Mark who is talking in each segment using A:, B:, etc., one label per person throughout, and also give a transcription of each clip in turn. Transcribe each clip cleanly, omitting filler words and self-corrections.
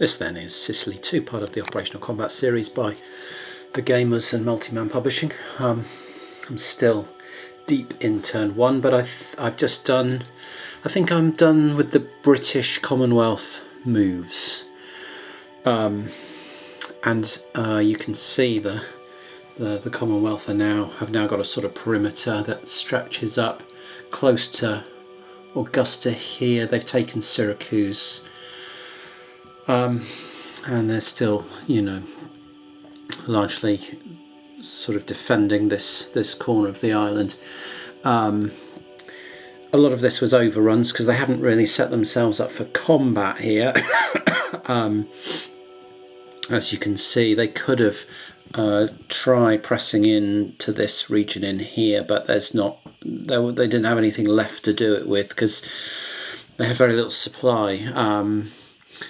A: This then is Sicily II, part of the Operational Combat series by the Gamers and Multiman Publishing. I'm still deep in turn 1, but I've just done, I think I'm done with the British Commonwealth moves. And you can see the Commonwealth have now got a sort of perimeter that stretches up close to Augusta here. They've taken Syracuse. And they're still, largely sort of defending this corner of the island. A lot of this was overruns because they haven't really set themselves up for combat here. As you can see, they could have tried pressing into this region in here, but they didn't have anything left to do it with because they had very little supply.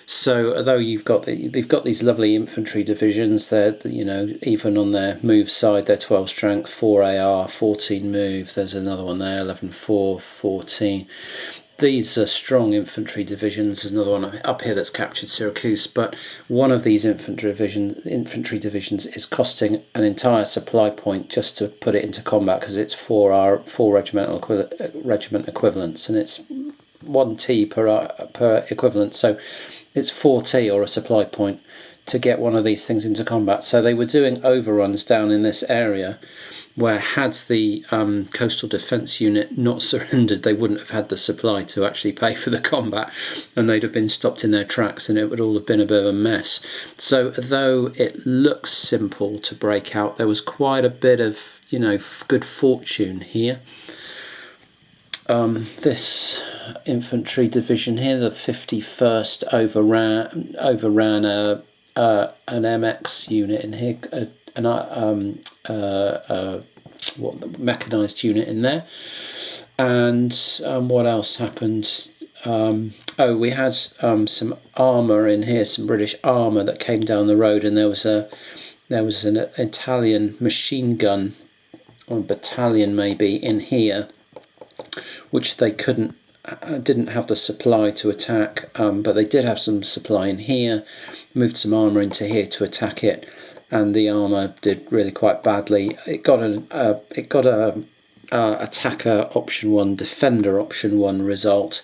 A: So although they've got these lovely infantry divisions, they're, even on their move side, they're 12 strength, 4 AR, 14 move. There's another one there, 11 4, 14. These are strong infantry divisions. There's another one up here that's captured Syracuse, but one of these infantry divisions is costing an entire supply point just to put it into combat, because it's 4 regiment equivalents, and it's 1 T per equivalent, so it's 4 T or a supply point to get one of these things into combat. So they were doing overruns down in this area where, had the coastal defence unit not surrendered, they wouldn't have had the supply to actually pay for the combat, and they'd have been stopped in their tracks, and it would all have been a bit of a mess. So though it looks simple to break out, there was quite a bit of good fortune here. This infantry division here, the 51st, overran an MX unit in here, mechanised unit in there. And what else happened? We had some armour in here, some British armour that came down the road, and there was an Italian machine gun, or a battalion maybe, in here, which they didn't have the supply to attack, but they did have some supply in here. Moved some armour into here to attack it, and the armour did really quite badly. It got a attacker option 1, defender option 1 result,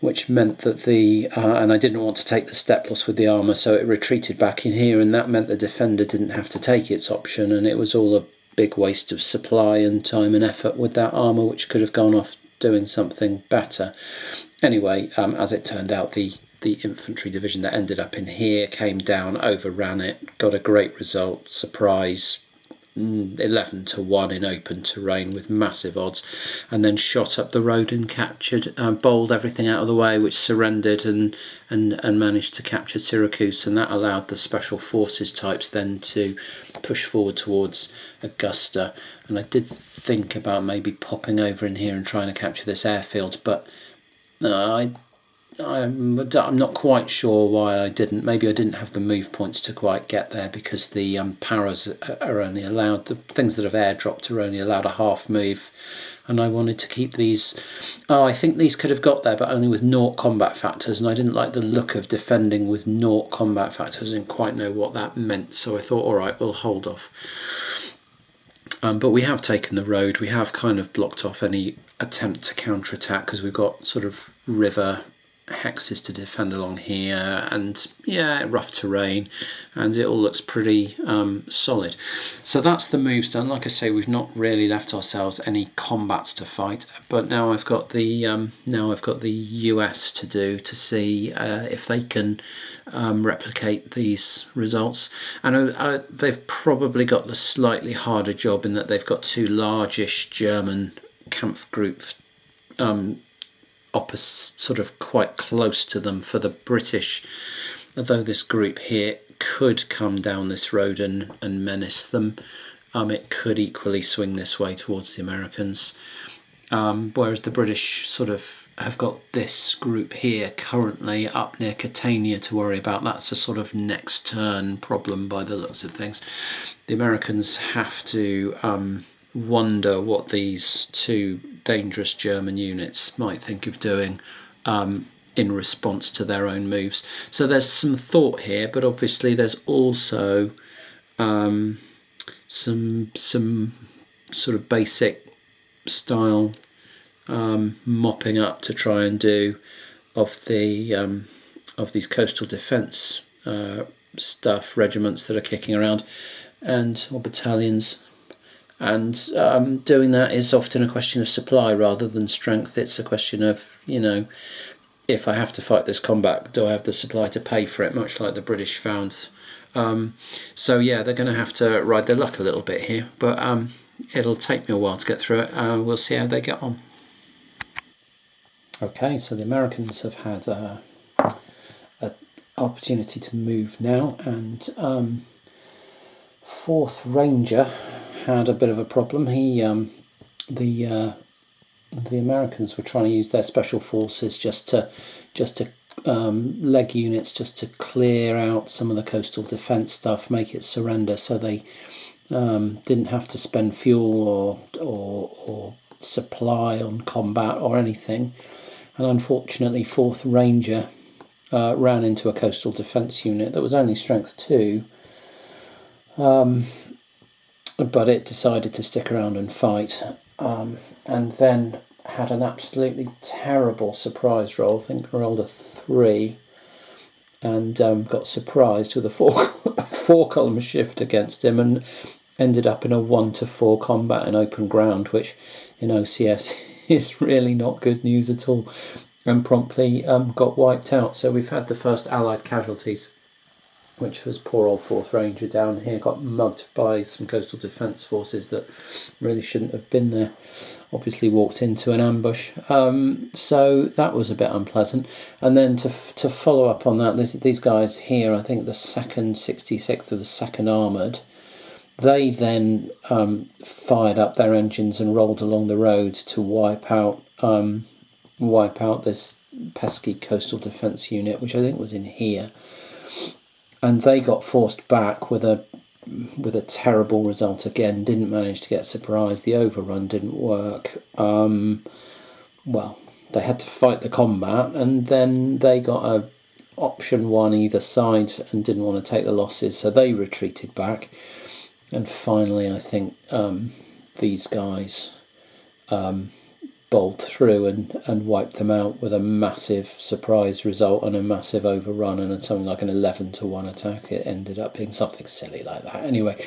A: which meant that and I didn't want to take the step loss with the armour, so it retreated back in here, and that meant the defender didn't have to take its option, and it was all a big waste of supply and time and effort with that armour, which could have gone off doing something better. Anyway, as it turned out, the infantry division that ended up in here came down, overran it, got a great result, surprise, 11-1 in open terrain with massive odds, and then shot up the road and captured, bowled everything out of the way, which surrendered and managed to capture Syracuse, and that allowed the special forces types then to push forward towards Augusta. And I did think about maybe popping over in here and trying to capture this airfield, but I'm not quite sure why I didn't. Maybe I didn't have the move points to quite get there, because the paras are only allowed, the things that have airdropped are only allowed a half move, and I wanted to keep these. I think these could have got there, but only with 0 combat factors, and I didn't like the look of defending with 0 combat factors. I didn't quite know what that meant, so I thought, all right, we'll hold off. But we have taken the road. We have kind of blocked off any attempt to counterattack, because we've got sort of river hexes to defend along here, and rough terrain, and it all looks pretty solid. So that's the moves done. Like I say, we've not really left ourselves any combats to fight, but now I've got the US to do, to see if they can replicate these results. And they've probably got the slightly harder job, in that they've got 2 largish German Kampfgruppe sort of quite close to them. For the British, although this group here could come down this road and menace them, it could equally swing this way towards the Americans, whereas the British sort of have got this group here currently up near Catania to worry about. That's a sort of next turn problem by the looks of things. The Americans have to wonder what these 2 dangerous German units might think of doing, in response to their own moves. So there's some thought here, but obviously there's also some sort of basic style mopping up to try and do of these coastal defence stuff, regiments that are kicking around, or battalions. And doing that is often a question of supply rather than strength. It's a question of, if I have to fight this combat, do I have the supply to pay for it, much like the British found. So yeah, they're going to have to ride their luck a little bit here, but it'll take me a while to get through it. We'll see how they get on. Okay, so the Americans have had an opportunity to move now, and 4th Ranger had a bit of a problem. The Americans were trying to use their special forces just to leg units, just to clear out some of the coastal defence stuff, make it surrender, so they didn't have to spend fuel or supply on combat or anything. And unfortunately, 4th Ranger ran into a coastal defence unit that was only strength 2, but it decided to stick around and fight, and then had an absolutely terrible surprise roll. I think rolled a 3, and got surprised with a 4-column shift against him, and ended up in a 1-4 combat in open ground, which in OCS is really not good news at all, and promptly got wiped out. So we've had the first Allied casualties, which was poor old 4th Ranger down here, got mugged by some coastal defence forces that really shouldn't have been there. Obviously walked into an ambush, so that was a bit unpleasant. And then to follow up on that, these guys here, I think the 2nd 66th or the 2nd Armoured, they then fired up their engines and rolled along the road to wipe out this pesky coastal defence unit, which I think was in here. And they got forced back with a terrible result again. Didn't manage to get surprised. The overrun didn't work. Well, they had to fight the combat, and then they got a option 1 either side and didn't want to take the losses, so they retreated back. And finally, I think these guys bowled through and wiped them out with a massive surprise result and a massive overrun and something like an 11-1 attack. It ended up being something silly like that. Anyway,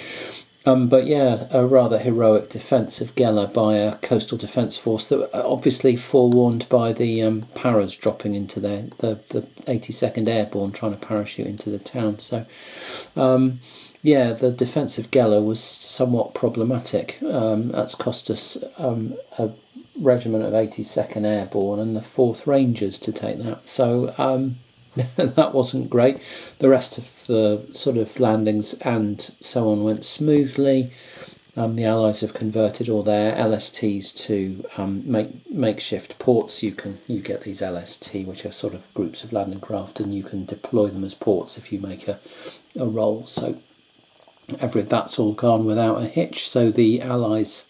A: but yeah, a rather heroic defence of Gela by a coastal defence force that were obviously forewarned by the paras dropping into the 82nd Airborne trying to parachute into the town. So yeah, the defence of Gela was somewhat problematic. That's cost us a regiment of 82nd Airborne and the 4th Rangers to take that. So that wasn't great. The rest of the sort of landings and so on went smoothly. The Allies have converted all their LSTs to makeshift ports. You get these LST, which are sort of groups of landing craft, and you can deploy them as ports if you make a roll. So that's all gone without a hitch. So the Allies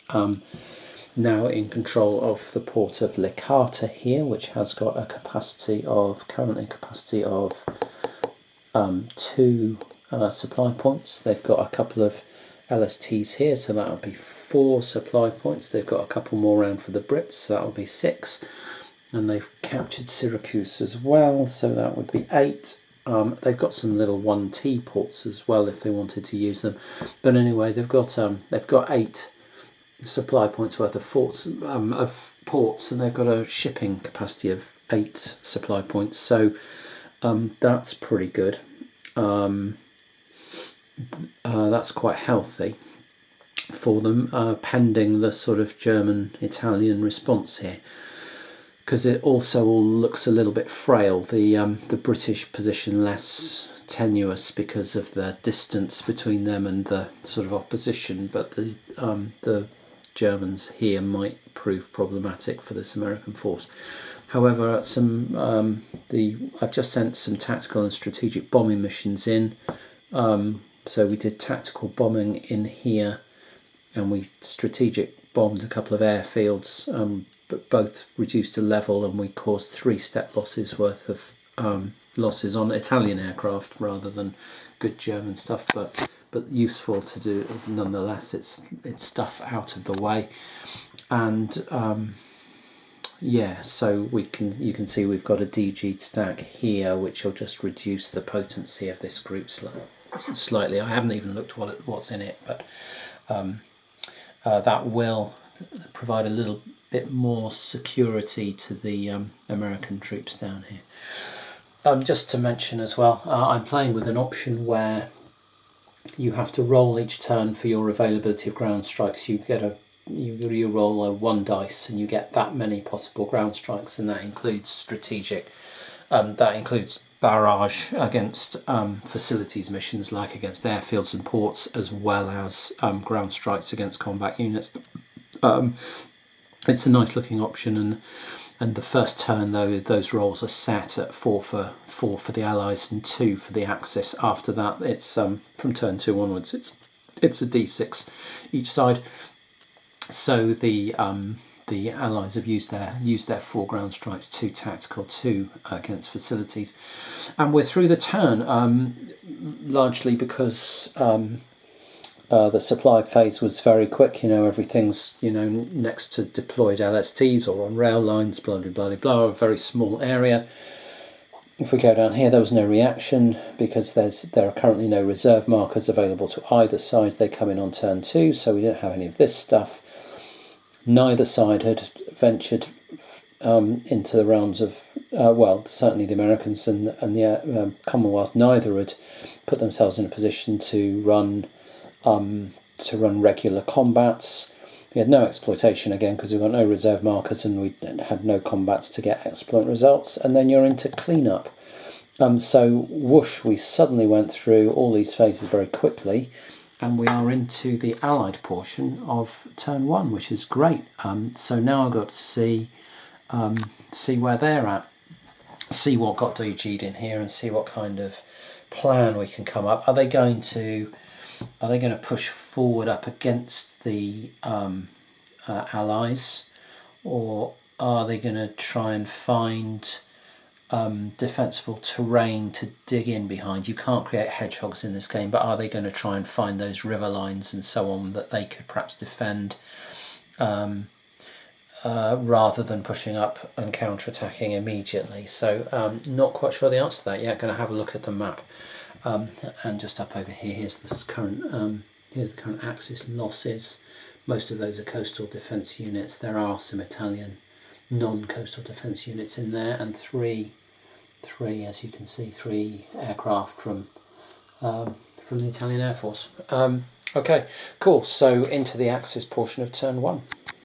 A: now in control of the port of Licata here, which has got a currently capacity of 2 supply points. They've got a couple of LSTs here, so that'll be 4 supply points. They've got a couple more around for the Brits, so that'll be 6. And they've captured Syracuse as well, so that would be 8. They've got some little 1T ports as well if they wanted to use them. But anyway, they've got 8 supply points worth of ports, and they've got a shipping capacity of 8 supply points. So that's pretty good. That's quite healthy for them, pending the sort of German-Italian response here, because it also all looks a little bit frail. The British position less tenuous because of the distance between them and the sort of opposition, but the Germans here might prove problematic for this American force. However, I've just sent some tactical and strategic bombing missions in. So we did tactical bombing in here, and we strategic bombed a couple of airfields but both reduced to level, and we caused 3 step losses worth of losses on Italian aircraft rather than good German stuff, but useful to do nonetheless. It's stuff out of the way, and yeah, so you can see we've got a DG stack here, which will just reduce the potency of this group slightly. I haven't even looked what's in it, but that will provide a little bit more security to the American troops down here. Just to mention as well, I'm playing with an option where you have to roll each turn for your availability of ground strikes. You get you roll a 1 dice and you get that many possible ground strikes, and that includes strategic. That includes barrage against facilities missions, like against airfields and ports, as well as ground strikes against combat units. It's a nice looking option, and the first turn though, those rolls are set at 4 for the Allies and 2 for the Axis. After that, it's from turn 2 onwards, it's a d6 each side. So the Allies have used their 4 ground strikes, 2 tactical, 2 against facilities, and we're through the turn, largely because the supply phase was very quick. Everything's next to deployed LSTs or on rail lines, blah blah blah blah, a very small area. If we go down here, there was no reaction because there are currently no reserve markers available to either side. They come in on turn 2, so we didn't have any of this stuff. Neither side had ventured into the realms of, well, certainly the Americans and the Commonwealth, neither had put themselves in a position to run regular combats. We had no exploitation again because we've got no reserve markers, and we had no combats to get exploit results. And then you're into cleanup. So whoosh, we suddenly went through all these phases very quickly, and we are into the Allied portion of turn 1, which is great. So now I've got to see where they're at, see what got DG'd in here, and see what kind of plan we can come up. Are they going to push forward up against the Allies, or are they going to try and find defensible terrain to dig in behind? You can't create hedgehogs in this game, but are they going to try and find those river lines and so on that they could perhaps defend, rather than pushing up and counter-attacking immediately? So not quite sure the answer to that yet. Going to have a look at the map, and just up over here, here's the current Axis losses. Most of those are coastal defence units. There are some Italian non-coastal defence units in there, and three, as you can see, 3 aircraft from the Italian Air Force. Okay, cool. So into the Axis portion of turn 1.